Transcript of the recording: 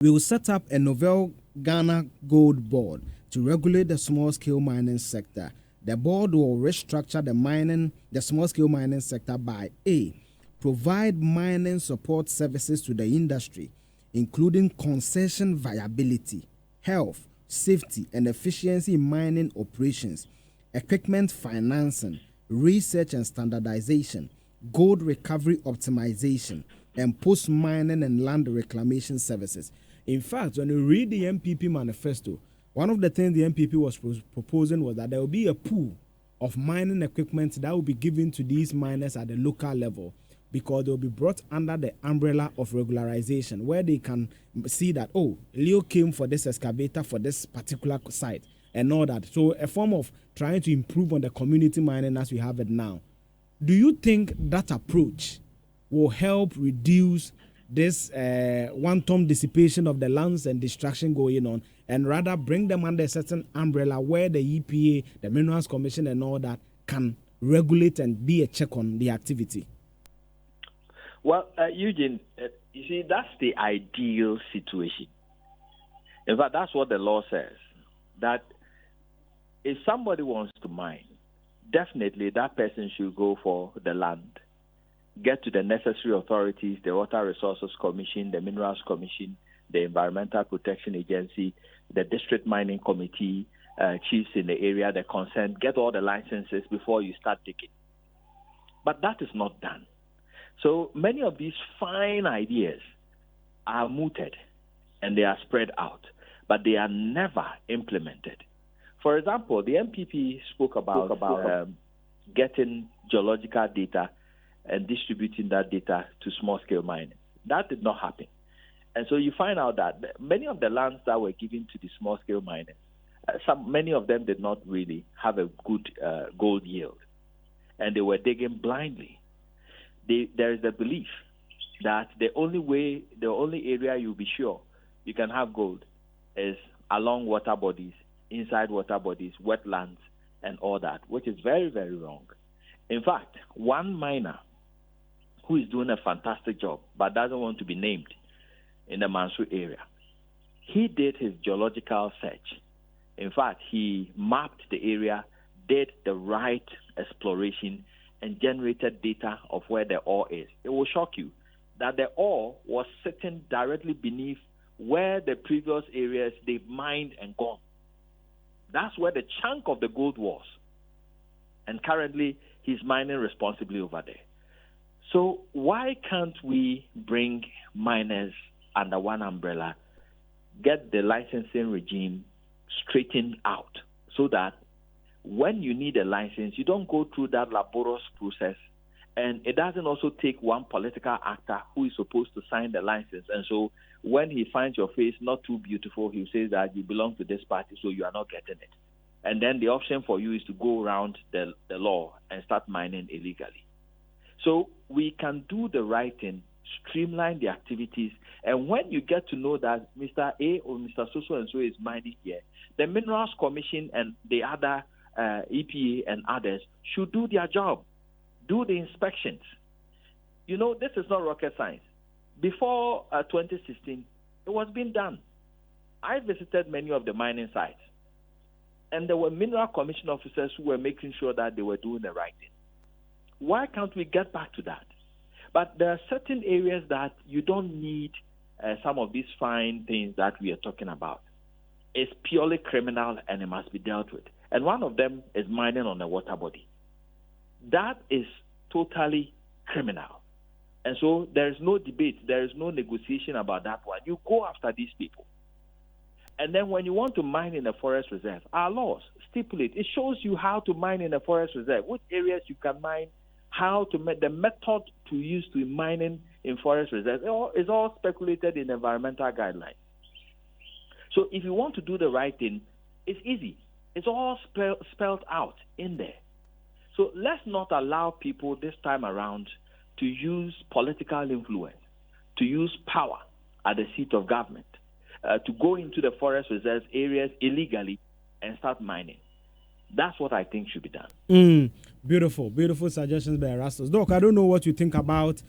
We will set up a novel Ghana Gold Board to regulate the small-scale mining sector. The board will restructure the small-scale mining sector by A, provide mining support services to the industry, including concession viability, health, safety, and efficiency in mining operations, equipment financing, research and standardization, gold recovery optimization, and post-mining and land reclamation services. In fact, when you read the MPP manifesto, one of the things the MPP was proposing was that there will be a pool of mining equipment that will be given to these miners at the local level, because they will be brought under the umbrella of regularization, where they can see that, oh, Leo came for this excavator for this particular site and all that. So a form of trying to improve on the community mining as we have it now. Do you think that approach will help reduce this one-time dissipation of the lands and destruction going on, and rather bring them under a certain umbrella where the EPA, the Minerals Commission and all that can regulate and be a check on the activity? Well, Eugene, you see, that's the ideal situation. In fact, that's what the law says, that if somebody wants to mine, definitely that person should go for the land, get to the necessary authorities, the Water Resources Commission, the Minerals Commission, the Environmental Protection Agency, the District Mining Committee, chiefs in the area, the concerned, get all the licenses before you start digging. But that is not done. So many of these fine ideas are mooted and they are spread out, but they are never implemented. For example, the MPP spoke about getting geological data and distributing that data to small-scale mining. That did not happen. And so you find out that many of the lands that were given to the small-scale miners, many of them did not really have a good gold yield, and they were digging blindly. There is a belief that the only area you'll be sure you can have gold is along water bodies, inside water bodies, wetlands, and all that, which is very, very wrong. In fact, one miner who is doing a fantastic job but doesn't want to be named in the Mansu area, he did his geological search. In fact, he mapped the area, did the right exploration, and generated data of where the ore is. It will shock you that the ore was sitting directly beneath where the previous areas they've mined and gone. That's where the chunk of the gold was. And currently, he's mining responsibly over there. So why can't we bring miners under one umbrella, get the licensing regime straightened out so that when you need a license, you don't go through that laborious process, and it doesn't also take one political actor who is supposed to sign the license. And so when he finds your face not too beautiful, he says that you belong to this party, so you are not getting it. And then the option for you is to go around the law and start mining illegally. So we can do the right thing, streamline the activities, and when you get to know that Mr. A or Mr. So-and-so is mining here, the Minerals Commission and the other EPA and others should do their job, do the inspections. You know, this is not rocket science. Before 2016, it was being done. I visited many of the mining sites, and there were Mineral Commission officers who were making sure that they were doing the right thing. Why can't we get back to that? But there are certain areas that you don't need some of these fine things that we are talking about. It's purely criminal and it must be dealt with. And one of them is mining on a water body. That is totally criminal. And so there is no debate, there is no negotiation about that one. You go after these people. And then when you want to mine in a forest reserve, our laws stipulate, it shows you how to mine in a forest reserve, which areas you can mine, how to make the method to use to mining in forest reserves. It's all speculated in environmental guidelines. So if you want to do the right thing, it's easy. It's all spelled out in there. So let's not allow people this time around to use political influence, to use power at the seat of government, to go into the forest reserve areas illegally and start mining. That's what I think should be done. Beautiful, beautiful suggestions by Erastus. Doc, I don't know what you think about